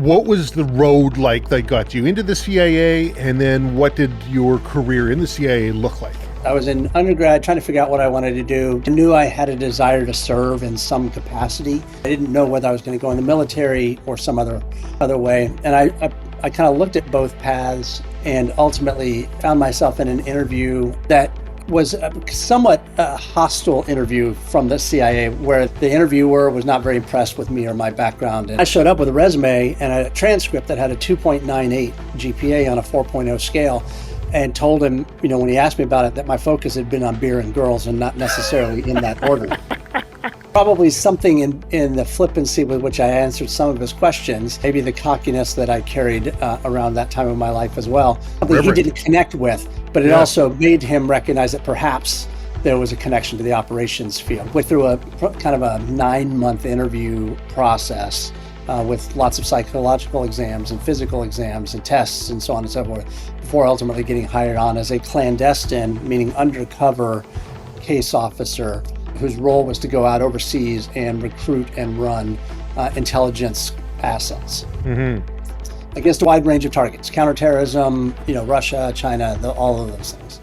What was the road like that got you into the CIA, and then what did your career in the CIA look like? I was in undergrad trying to figure out what I wanted to do. I knew I had a desire to serve in some capacity. I didn't know whether I was going to go in the military or some other way. And I kind of looked at both paths and ultimately found myself in an interview that was a somewhat hostile interview from the CIA, where the interviewer was not very impressed with me or my background. And I showed up with a resume and a transcript that had a 2.98 GPA on a 4.0 scale, and told him, when he asked me about it, that my focus had been on beer and girls and not necessarily in that order. Probably something in the flippancy with which I answered some of his questions, maybe the cockiness that I carried around that time of my life as well, something he didn't connect with, but it also made him recognize that perhaps there was a connection to the operations field. Went through a kind of a 9-month interview process with lots of psychological exams and physical exams and tests and so on and so forth, before ultimately getting hired on as a clandestine, meaning undercover case officer, whose role was to go out overseas and recruit and run intelligence assets against a wide range of targets: counterterrorism, Russia, China, all of those things.